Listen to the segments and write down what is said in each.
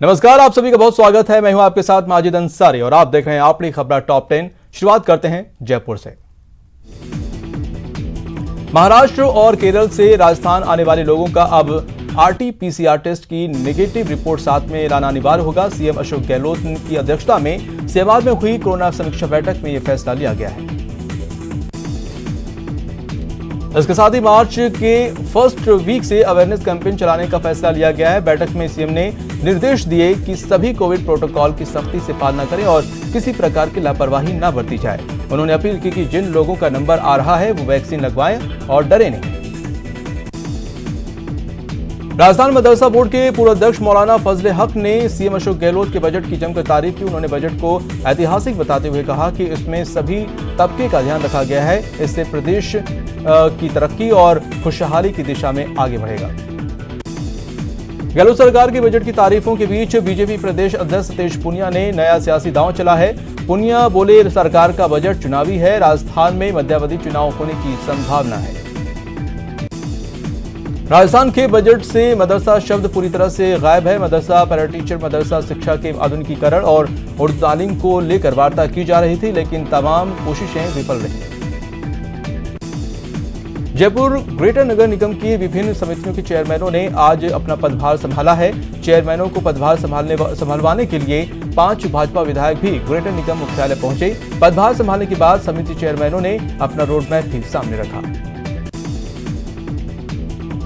नमस्कार, आप सभी का बहुत स्वागत है। मैं हूं आपके साथ माजिद अंसारी और आप देख रहे हैं अपनी खबर टॉप 10। शुरुआत करते हैं जयपुर से। महाराष्ट्र और केरल से राजस्थान आने वाले लोगों का अब RT-PCR टेस्ट की नेगेटिव रिपोर्ट साथ में लाना अनिवार्य होगा। सीएम अशोक गहलोत की अध्यक्षता में सियामार में हुई कोरोना समीक्षा बैठक में यह फैसला लिया गया है। इसके साथ ही मार्च के फर्स्ट वीक से अवेयरनेस कैंपेन चलाने का फैसला लिया गया है। बैठक में सीएम ने निर्देश दिए कि सभी कोविड प्रोटोकॉल की सख्ती से पालना करें और किसी प्रकार की लापरवाही न बरती जाए। उन्होंने अपील की कि जिन लोगों का नंबर आ रहा है वो वैक्सीन लगवाएं और डरे नहीं। राजस्थान मदरसा बोर्ड के पूर्व अध्यक्ष मौलाना फजले हक ने सीएम अशोक गहलोत के बजट की जमकर तारीफ की। उन्होंने बजट को ऐतिहासिक बताते हुए कहा कि इसमें सभी तबके का ध्यान रखा गया है। इससे प्रदेश की तरक्की और खुशहाली की दिशा में आगे बढ़ेगा। गहलोत सरकार के बजट की तारीफों के बीच बीजेपी प्रदेश अध्यक्ष सतीश पूनिया ने नया सियासी दांव चला है। पूनिया बोले, सरकार का बजट चुनावी है। राजस्थान में मध्यावधि चुनाव होने की संभावना है। राजस्थान के बजट से मदरसा शब्द पूरी तरह से गायब है। मदरसा, पैरा टीचर, मदरसा शिक्षा के आधुनिकीकरण और उर्दू तालीम को लेकर वार्ता की जा रही थी, लेकिन तमाम कोशिशें विफल रही। जयपुर ग्रेटर नगर निगम की विभिन्न समितियों के चेयरमैनों ने आज अपना पदभार संभाला है। चेयरमैनों को पदभार संभालवाने के लिए 5 भाजपा विधायक भी ग्रेटर निगम मुख्यालय पहुंचे। पदभार संभालने के बाद समिति चेयरमैनों ने अपना रोडमैप भी सामने रखा।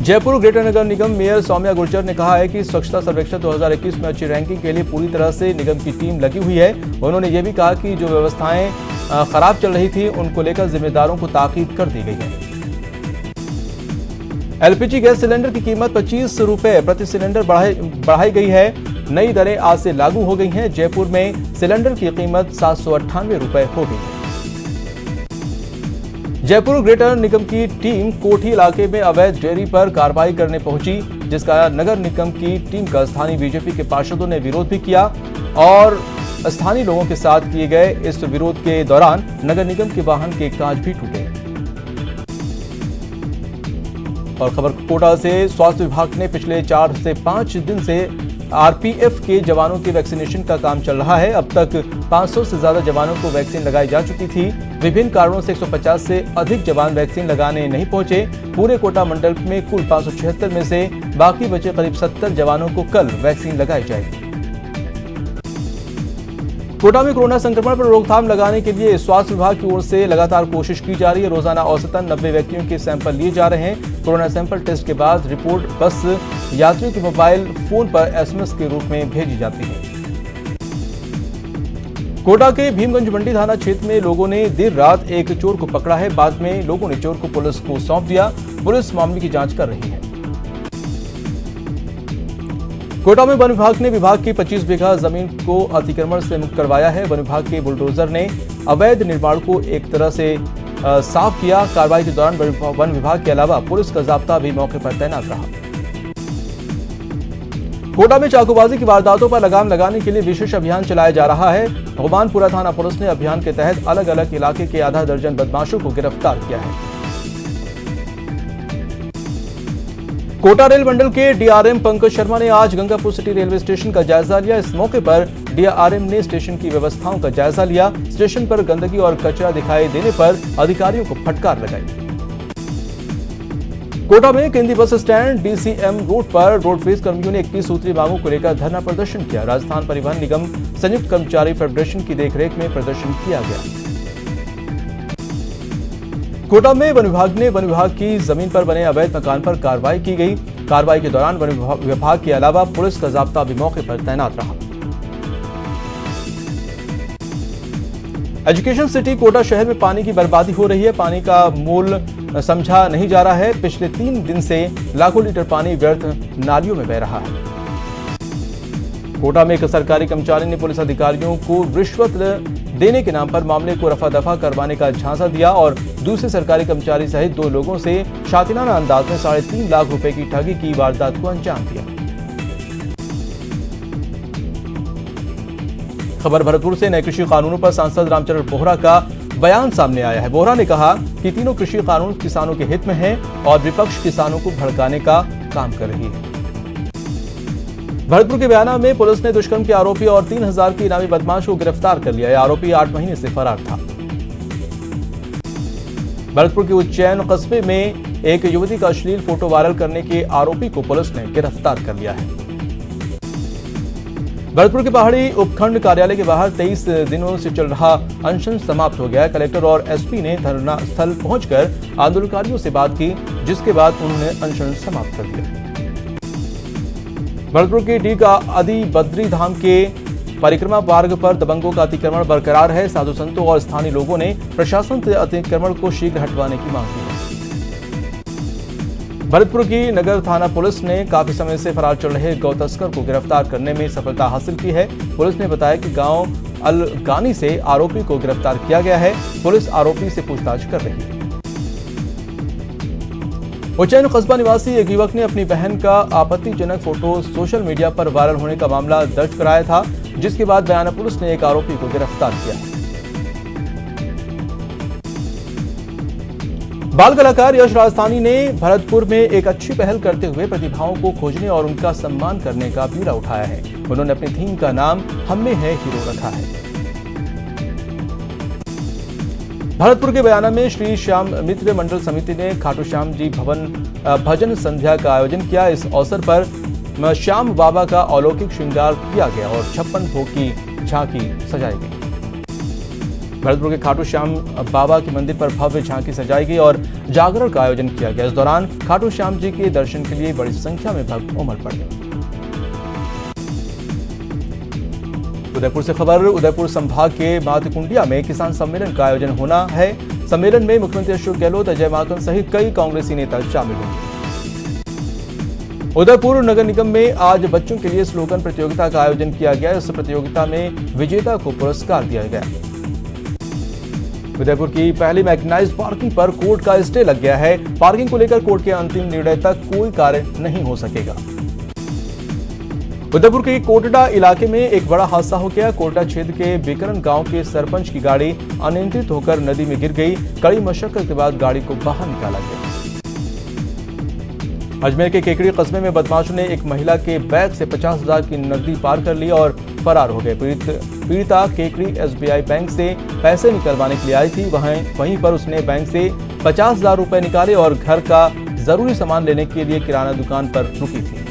जयपुर ग्रेटर नगर निगम मेयर सौम्या गुर्जर ने कहा है कि स्वच्छता सर्वेक्षण 2021 में अच्छी रैंकिंग के लिए पूरी तरह से निगम की टीम लगी हुई है। उन्होंने ये भी कहा कि जो व्यवस्थाएं खराब चल रही थी उनको लेकर जिम्मेदारों को ताकीद कर दी गई है। LPG गैस सिलेंडर की कीमत 25 रुपए प्रति सिलेंडर बढ़ाई गई है। नई दरें आज से लागू हो गई हैं। जयपुर में सिलेंडर की कीमत 798 रुपए हो गई है। जयपुर ग्रेटर निगम की टीम कोठी इलाके में अवैध डेयरी पर कार्रवाई करने पहुंची, जिसका नगर निगम की टीम का स्थानीय बीजेपी के पार्षदों ने विरोध भी किया और स्थानीय लोगों के साथ किए गए इस विरोध के दौरान नगर निगम के वाहन के कांच भी टूटे। और खबर कोटा से, स्वास्थ्य विभाग ने पिछले 4 से 5 दिन से RPF के जवानों के वैक्सीनेशन का काम चल रहा है। अब तक 500 से ज्यादा जवानों को वैक्सीन लगाई जा चुकी थी। विभिन्न कारणों से 150 से अधिक जवान वैक्सीन लगाने नहीं पहुंचे। पूरे कोटा मंडल में कुल 576 में से बाकी बचे करीब 70 जवानों को कल वैक्सीन लगाई जाएगी। कोटा में कोरोना संक्रमण पर रोकथाम लगाने के लिए स्वास्थ्य विभाग की ओर से लगातार कोशिश की जा रही है। रोजाना औसतन 90 व्यक्तियों के सैंपल लिए जा रहे हैं। कोरोना सैंपल टेस्ट के बाद रिपोर्ट बस यात्रियों के मोबाइल फोन पर SMS के रूप में भेजी जाती है। कोटा के भीमगंज मंडी थाना क्षेत्र में लोगों ने देर रात एक चोर को पकड़ा है। बाद में लोगों ने चोर को पुलिस को सौंप दिया। पुलिस मामले की जांच कर रही है। कोटा में वन विभाग ने विभाग की 25 बीघा जमीन को अतिक्रमण से मुक्त करवाया है। वन विभाग के बुलडोजर ने अवैध निर्माण को एक तरह से साफ किया। कार्रवाई के दौरान वन विभाग के अलावा पुलिस का जाब्ता भी मौके पर तैनात रहा। कोटा में चाकूबाजी की वारदातों पर लगाम लगाने के लिए विशेष अभियान चलाया जा रहा है। भगवानपुरा थाना पुलिस ने अभियान के तहत अलग अलग इलाके के आधा दर्जन बदमाशों को गिरफ्तार किया है। कोटा रेल मंडल के DRM पंकज शर्मा ने आज गंगापुर सिटी रेलवे स्टेशन का जायजा लिया। इस मौके पर DRM ने स्टेशन की व्यवस्थाओं का जायजा लिया। स्टेशन पर गंदगी और कचरा दिखाई देने पर अधिकारियों को फटकार लगाई। कोटा में केंद्रीय बस स्टैंड DCM रोड पर रोडवेज कर्मियों ने 21 सूत्री मांगों को लेकर धरना प्रदर्शन किया। राजस्थान परिवहन निगम संयुक्त कर्मचारी फेडरेशन की देखरेख में प्रदर्शन किया गया। कोटा में वन विभाग ने वन विभाग की जमीन पर बने अवैध मकान पर कार्रवाई की गई। कार्रवाई के दौरान वन विभाग के अलावा पुलिस का जाब्ता भी मौके पर तैनात रहा। एजुकेशन सिटी कोटा शहर में पानी की बर्बादी हो रही है। पानी का मूल समझा नहीं जा रहा है। पिछले 3 दिन से लाखों लीटर पानी व्यर्थ नालियों में बह रहा है। कोटा में एक सरकारी कर्मचारी ने पुलिस अधिकारियों को रिश्वत देने के नाम पर मामले को रफा दफा करवाने का झांसा दिया और दूसरे सरकारी कर्मचारी सहित 2 लोगों से शातिराना अंदाज में 3.5 लाख रुपए की ठगी की वारदात को अंजाम दिया। खबर भरतपुर से, नए कृषि कानूनों पर सांसद रामचरण बोहरा का बयान सामने आया है। बोहरा ने कहा कि तीनों कृषि कानून किसानों के हित में हैं और विपक्ष किसानों को भड़काने का काम कर रही है। भरतपुर के बयाना में पुलिस ने दुष्कर्म के आरोपी और 3000 के इनामी बदमाश को गिरफ्तार कर लिया है। आरोपी 8 महीने से फरार था। भरतपुर के उज्जैन कस्बे में एक युवती का अश्लील फोटो वायरल करने के आरोपी को पुलिस ने गिरफ्तार कर लिया है। भरतपुर के पहाड़ी उपखंड कार्यालय के बाहर 23 दिनों से चल रहा अनशन समाप्त हो गया। कलेक्टर और एसपी ने धरना स्थल पहुंचकर आंदोलनकारियों से बात की, जिसके बाद उन्होंने अनशन समाप्त कर दिया। भरतपुर के डी का आदि बद्री धाम के परिक्रमा मार्ग पर दबंगों का अतिक्रमण बरकरार है। साधु संतों और स्थानीय लोगों ने प्रशासन से अतिक्रमण को शीघ्र हटवाने की मांग की है। भरतपुर की नगर थाना पुलिस ने काफी समय से फरार चल रहे गौ तस्कर को गिरफ्तार करने में सफलता हासिल की है। पुलिस ने बताया कि गांव अलगानी से आरोपी को गिरफ्तार किया गया है। पुलिस आरोपी से पूछताछ कर रही है। उज्जैन कस्बा निवासी एक युवक ने अपनी बहन का आपत्तिजनक फोटो सोशल मीडिया पर वायरल होने का मामला दर्ज कराया था, जिसके बाद बयाना पुलिस ने एक आरोपी को गिरफ्तार किया है। बाल कलाकार यश राजस्थानी ने भरतपुर में एक अच्छी पहल करते हुए प्रतिभाओं को खोजने और उनका सम्मान करने का बीड़ा उठाया है। उन्होंने अपनी थीम का नाम हम में है हीरो रखा है। भरतपुर के बयाना में श्री श्याम मित्र मंडल समिति ने खाटू श्याम जी भवन भजन संध्या का आयोजन किया। इस अवसर पर श्याम बाबा का अलौकिक श्रृंगार किया गया और 56 भोग की झांकी सजाई गई। भरतपुर के खाटू श्याम बाबा के मंदिर पर भव्य झांकी सजाई गई और जागरण का आयोजन किया गया। इस दौरान खाटू श्याम जी के दर्शन के लिए बड़ी संख्या में भक्त उमड़ पड़े। उदयपुर से खबर। उदयपुर संभाग के मातकुंडिया में किसान सम्मेलन का आयोजन होना है। सम्मेलन में मुख्यमंत्री अशोक गहलोत, अजय माकन सहित कई कांग्रेसी नेता शामिल होंगे। उदयपुर नगर निगम में आज बच्चों के लिए स्लोगन प्रतियोगिता का आयोजन किया गया। इस प्रतियोगिता में विजेता को पुरस्कार दिया गया। उदयपुर की पहली मैकेनाइज्ड पार्किंग पर कोर्ट का स्टे लग गया है। पार्किंग को लेकर कोर्ट के अंतिम निर्णय तक कोई कार्य नहीं हो सकेगा। उदयपुर के कोटड़ा इलाके में एक बड़ा हादसा हो गया। कोटड़ा क्षेत्र के बेकरन गांव के सरपंच की गाड़ी अनियंत्रित होकर नदी में गिर गई। कड़ी मशक्कत के बाद गाड़ी को बाहर निकाला गया। अजमेर के केकड़ी कस्बे में बदमाशों ने एक महिला के बैग से 50,000 की नकदी पार कर ली और फरार हो गए। पीड़िता केकड़ी एसबीआई बैंक से पैसे निकलवाने के लिए आई थी। वहीं पर उसने बैंक से 50,000 रुपए निकाले और घर का जरूरी सामान लेने के लिए किराना दुकान पर रुकी थी।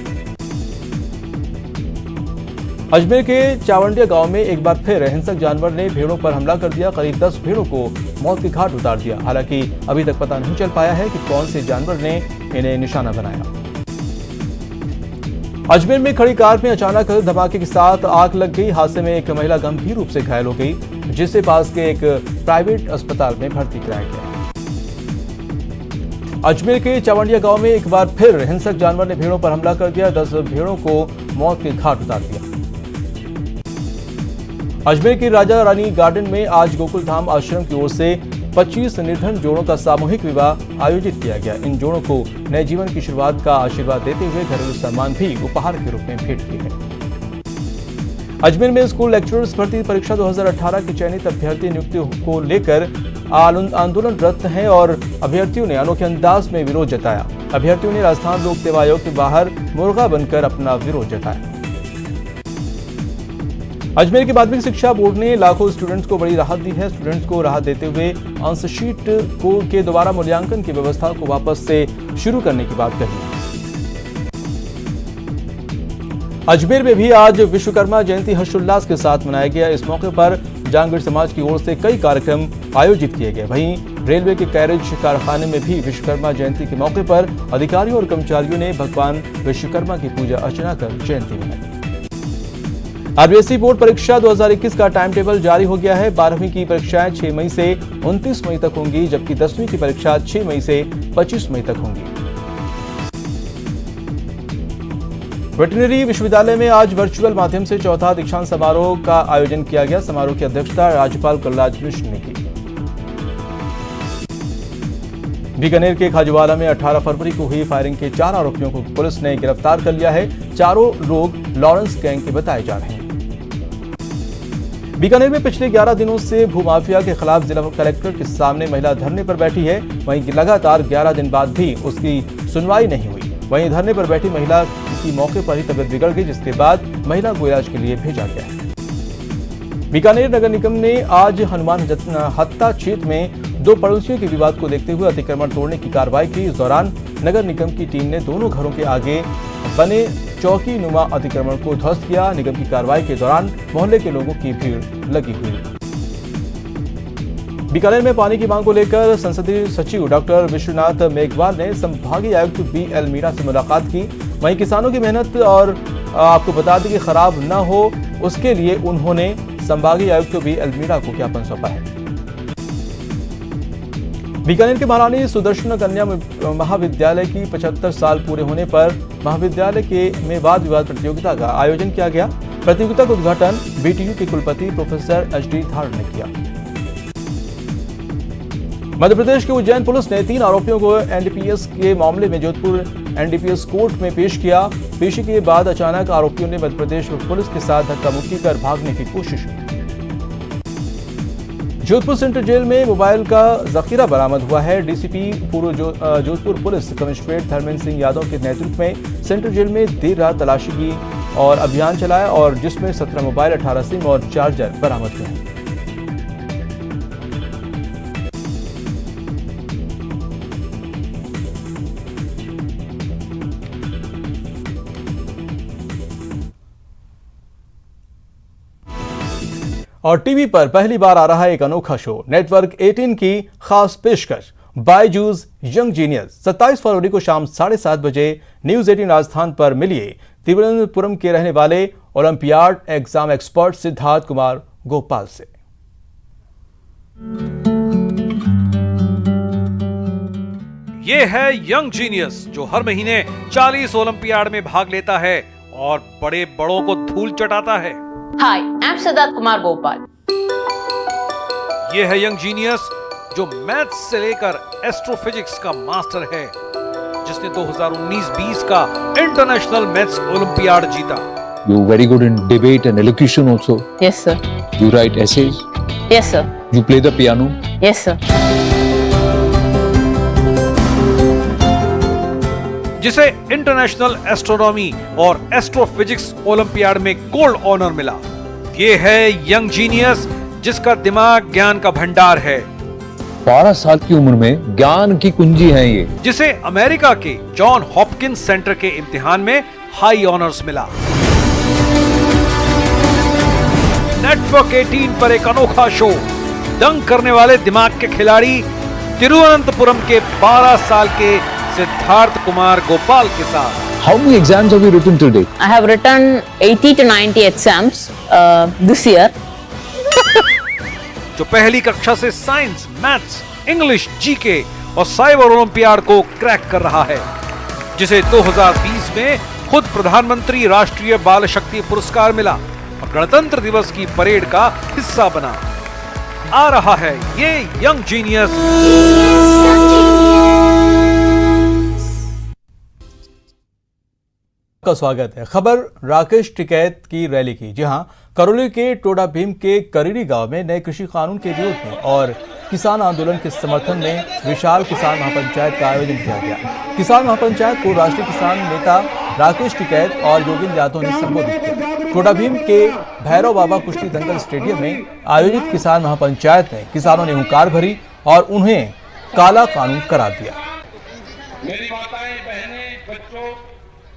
अजमेर के चावंडिया गांव में एक बार फिर हिंसक जानवर ने भेड़ों पर हमला कर दिया। करीब 10 भेड़ों को मौत के घाट उतार दिया। हालांकि अभी तक पता नहीं चल पाया है कि कौन से जानवर ने इन्हें निशाना बनाया। अजमेर में खड़ी कार में अचानक धमाके के साथ आग लग गई। हादसे में एक महिला गंभीर रूप से घायल हो गई, जिसे पास के एक प्राइवेट अस्पताल में भर्ती कराया गया। अजमेर के चावंडिया गांव में एक बार फिर हिंसक जानवर ने भेड़ों पर हमला कर दिया। 10 भेड़ों को मौत के घाट उतार दिया। अजमेर के राजा रानी गार्डन में आज गोकुल धाम आश्रम की ओर से 25 निर्धन जोड़ों का सामूहिक विवाह आयोजित किया गया। इन जोड़ों को नए जीवन की शुरुआत का आशीर्वाद देते हुए घरेलू सामान भी उपहार के रूप में भेंट किए गए। अजमेर में स्कूल लेक्चरर्स भर्ती परीक्षा 2018 की चयनित अभ्यर्थी नियुक्ति को लेकर आंदोलनरत हैं और अभ्यर्थियों ने अनोखे अंदाज में विरोध जताया। अभ्यर्थियों ने राजस्थान लोक सेवा आयोग के बाहर मुर्गा बनकर अपना विरोध जताया। अजमेर के माध्यमिक शिक्षा बोर्ड ने लाखों स्टूडेंट्स को बड़ी राहत दी है। स्टूडेंट्स को राहत देते हुए अंकशीट के दोबारा मूल्यांकन की व्यवस्था को वापस से शुरू करने की बात कही। अजमेर में भी आज विश्वकर्मा जयंती हर्षोल्लास के साथ मनाया गया। इस मौके पर जांगीर समाज की ओर से कई कार्यक्रम आयोजित किए गए। वहीं रेलवे के कैरेज कारखाने में भी विश्वकर्मा जयंती के मौके पर अधिकारियों और कर्मचारियों ने भगवान विश्वकर्मा की पूजा अर्चना कर जयंती मनाई। आरबीएसई बोर्ड परीक्षा 2021 का टाइम टेबल जारी हो गया है। 12वीं की परीक्षाएं 6 मई से 29 मई तक होंगी, जबकि 10वीं की परीक्षा 6 मई से 25 मई तक होंगी। वेटरनरी विश्वविद्यालय में आज वर्चुअल माध्यम से चौथा दीक्षांत समारोह का आयोजन किया गया। समारोह की अध्यक्षता राज्यपाल कलराज मिश्र ने की। बीकानेर के खाजूवाला में 18 फरवरी को हुई फायरिंग के 4 आरोपियों को पुलिस ने गिरफ्तार कर लिया है। चारों लोग लॉरेंस गैंग के बताए जा रहे हैं। बीकानेर में पिछले 11 दिनों से भूमाफिया के खिलाफ जिला कलेक्टर के सामने महिला धरने पर बैठी है। वहीं लगातार 11 दिन बाद भी उसकी सुनवाई नहीं हुई। वहीं धरने पर बैठी महिला की मौके पर ही तबीयत बिगड़ गई, जिसके बाद महिला को इलाज के लिए भेजा गया है। बीकानेर नगर निगम ने आज हनुमान हत्ता क्षेत्र में 2 पड़ोसियों के विवाद को देखते हुए अतिक्रमण तोड़ने की कार्रवाई की। इस दौरान नगर निगम की टीम ने दोनों घरों के आगे बने चौकी नुमा अतिक्रमण को ध्वस्त किया। निगम की कार्रवाई के दौरान मोहल्ले के लोगों की भीड़ लगी हुई। बीकानेर में पानी की मांग को लेकर संसदीय सचिव डॉक्टर विश्वनाथ मेघवाल ने संभागीय आयुक्त BL मीणा से मुलाकात की। वहीं किसानों की मेहनत और आपको बता दें कि खराब न हो, उसके लिए उन्होंने संभागीय आयुक्त BL मीणा को ज्ञापन सौंपा है। बीकानेर के महारानी सुदर्शन कन्या महाविद्यालय की 75 साल पूरे होने पर महाविद्यालय में वाद विवाद प्रतियोगिता का आयोजन किया गया। प्रतियोगिता का उद्घाटन BTU के कुलपति प्रोफेसर HD धार ने किया। मध्य प्रदेश की उज्जैन पुलिस ने 3 आरोपियों को NDPS के मामले में जोधपुर NDPS कोर्ट में पेश किया। पेशी के बाद अचानक आरोपियों ने मध्य प्रदेश पुलिस के साथ धक्का मुक्की कर भागने की कोशिश की। जोधपुर सेंट्रल जेल में मोबाइल का जखीरा बरामद हुआ है। DCP पूर्व जोधपुर पुलिस कमिश्नरेट धर्मेंद्र सिंह यादव के नेतृत्व में सेंट्रल जेल में देर रात तलाशी की और अभियान चलाया और जिसमें 17 मोबाइल, 18 सिम और चार्जर बरामद हुए हैं। और टीवी पर पहली बार आ रहा है एक अनोखा शो। नेटवर्क 18 की खास पेशकश बायजूस यंग जीनियस 27 फरवरी को शाम 7:30 बजे न्यूज 18 राजस्थान पर मिलिए तिरुवनंतपुरम के रहने वाले olympiad exam expert Siddharth Kumar Gopal से। ये है यंग जीनियस जो हर महीने 40 ओलंपियाड में भाग लेता है और बड़े बड़ों को धूल चटाता है। Hi, I'm Siddharth Kumar Gopal. ये है यंग जीनियस जो मैथ्स से लेकर एस्ट्रोफिजिक्स का मास्टर है, जिसने 2019-20 का इंटरनेशनल मैथ्स ओलंपियाड जीता। You're very good in debate and elocution also. Yes, sir. You write essays. Yes, sir. You play the piano. Yes, sir. जिसे इंटरनेशनल एस्ट्रोनॉमी और एस्ट्रोफिजिक्स ओलंपियाड में गोल्ड ऑनर मिला। ये है यंग जीनियस जिसका दिमाग ज्ञान का भंडार है। 12 साल की उम्र में ज्ञान की कुंजी है ये, जिसे अमेरिका के जॉन हॉपकिंस सेंटर के इम्तिहान में हाई ऑनर्स मिला। नेटवर्क 18 पर एक अनोखा शो, दंग करने वाले दिमाग के खिलाड़ी तिरुवनंतपुरम के 12 साल के सिद्धार्थ कुमार गोपाल के साथ। How many exams have you written till date? I have written 80 to 90 exams this year. जो पहली कक्षा से साइंस, मैथ्स, इंग्लिश, जीके और साइबर ओलंपियाड को क्रैक कर रहा है, जिसे 2020 में खुद प्रधानमंत्री राष्ट्रीय बाल शक्ति पुरस्कार मिला और गणतंत्र दिवस की परेड का हिस्सा बना। आ रहा है ये यंग जीनियस। का स्वागत है। खबर राकेश टिकैत की रैली की। जी हां, करौली के टोडा भीम के करीरी गांव में नए कृषि कानून के विरोध में और किसान आंदोलन के समर्थन में विशाल किसान महापंचायत का आयोजन किया गया। किसान महापंचायत को राष्ट्रीय किसान नेता राकेश टिकैत और योगेंद्र यादव ने संबोधित किया। टोडा भीम के भैरव बाबा कुश्ती दंगल स्टेडियम में आयोजित किसान महापंचायत में किसानों ने हुंकार भरी और उन्हें काला कानून करार दिया। मेरी माताएं, बहनें, बच्चों,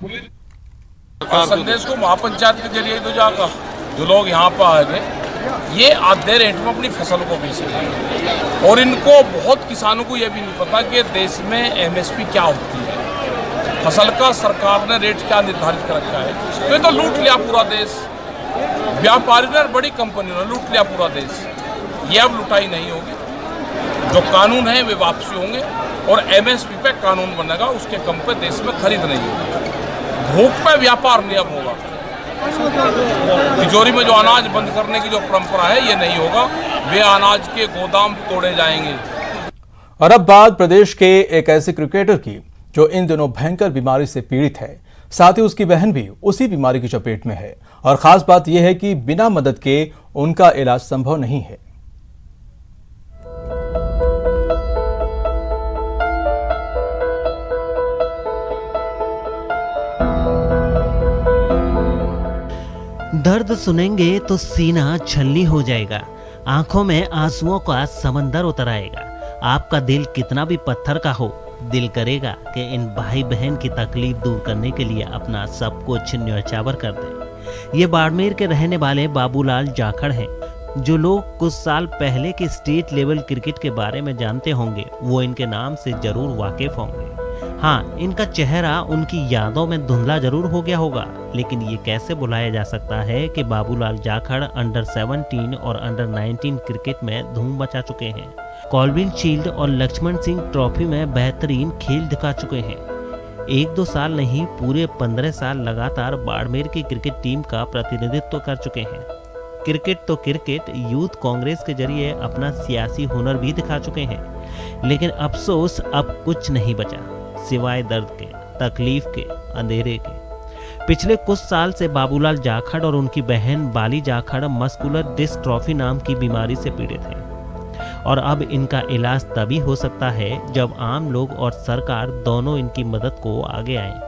पुलिस संदेश को महापंचायत के जरिए तो जाएगा। जो लोग यहाँ पर आएंगे ये आधे रेट में अपनी फसल को बेचेंगे और इनको बहुत किसानों को ये भी नहीं पता कि देश में MSP क्या होती है, फसल का सरकार ने रेट क्या निर्धारित कर रखा है। तो ये तो लूट लिया पूरा देश, व्यापारी ने, बड़ी कंपनियों ने लूट लिया पूरा देश। ये अब लुटाई नहीं होगी, जो कानून है वे वापसी होंगे और MSP पे कानून बनेगा, उसके कम पे देश में खरीद नहीं होगी। भूख पे व्यापार नहीं अब होगा। तिजोरी में जो अनाज बंद करने की जो परंपरा है ये नहीं होगा, वे अनाज के गोदाम तोड़े जाएंगे। और अब बात प्रदेश के एक ऐसे क्रिकेटर की जो इन दिनों भयंकर बीमारी से पीड़ित है, साथ ही उसकी बहन भी उसी बीमारी की चपेट में है और खास बात यह है कि बिना मदद के उनका इलाज संभव नहीं है। दर्द सुनेंगे तो सीना छलनी हो जाएगा, आंखों में आंसुओं का समंदर उतर आएगा। आपका दिल कितना भी पत्थर का हो, दिल करेगा कि इन भाई बहन की तकलीफ दूर करने के लिए अपना सब कुछ न्यौछावर कर दें। ये बाड़मेर के रहने वाले बाबूलाल जाखड़ हैं। जो लोग कुछ साल पहले के स्टेट लेवल क्रिकेट के बारे में जानते होंगे वो इनके नाम से जरूर वाकिफ होंगे। हाँ, इनका चेहरा उनकी यादों में धुंधला जरूर हो गया होगा, लेकिन ये कैसे भुलाया जा सकता है कि बाबूलाल जाखड़ अंडर 17 और अंडर 19 क्रिकेट में धूम मचा चुके हैं। कॉल्विन शील्ड और लक्ष्मण सिंह ट्रॉफी में बेहतरीन खेल दिखा चुके हैं। 1-2 साल नहीं, पूरे 15 साल लगातार बाड़मेर की क्रिकेट टीम का प्रतिनिधित्व कर चुके हैं। क्रिकेट तो क्रिकेट, यूथ कांग्रेस के जरिए अपना सियासी हुनर भी दिखा चुके हैं, लेकिन अफसोस अब कुछ नहीं बचा सिवाय दर्द के, तकलीफ के, अंधेरे के। पिछले कुछ साल से बाबूलाल जाखड़ और उनकी बहन बाली जाखड़ मस्कुलर डिस्ट्रॉफी नाम की बीमारी से पीड़ित हैं और अब इनका इलाज तभी हो सकता है जब आम लोग और सरकार दोनों इनकी मदद को आगे आए।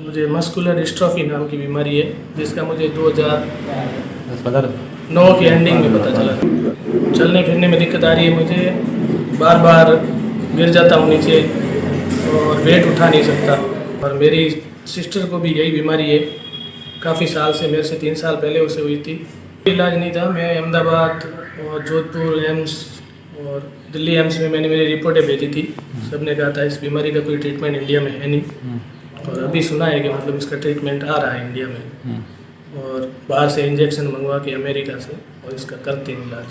मुझे मस्कुलर डिस्ट्रॉफी नाम की बीमारी है, जिसका मुझे 2009 की एंडिंग में पता चला। चलने फिरने में दिक्कत आ रही है मुझे, बार बार गिर जाता हूँ नीचे और वेट उठा नहीं सकता। और मेरी सिस्टर को भी यही बीमारी है, काफ़ी साल से, मेरे से 3 साल पहले उसे हुई थी। इलाज नहीं था, मैं अहमदाबाद और जोधपुर एम्स और दिल्ली एम्स में मैंने मेरी रिपोर्टें भेजी थी। सबने कहा था इस बीमारी का कोई ट्रीटमेंट इंडिया में है नहीं, और अभी सुना है कि मतलब इसका ट्रीटमेंट आ रहा है इंडिया में, और बाहर से इंजेक्शन मंगवा के अमेरिका से, और इसका करते हैं इलाज।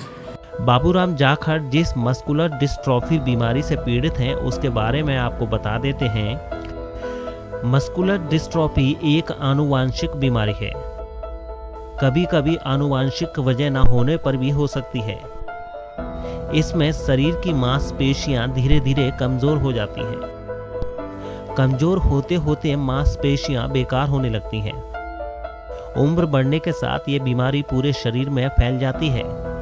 बाबूराम जाखड़ जिस मस्कुलर डिस्ट्रॉफी बीमारी से पीड़ित हैं उसके बारे में आपको बता देते हैं। मस्कुलर डिस्ट्रॉफी एक आनुवांशिक बीमारी है। कभी कभी आनुवांशिक वजह न होने पर भी हो सकती है। इसमें शरीर की मांसपेशियां धीरे धीरे कमजोर हो जाती हैं। कमजोर होते होते मांसपेशियां बेकार होने लगती हैं। उम्र बढ़ने के साथ ये बीमारी पूरे शरीर में फैल जाती है।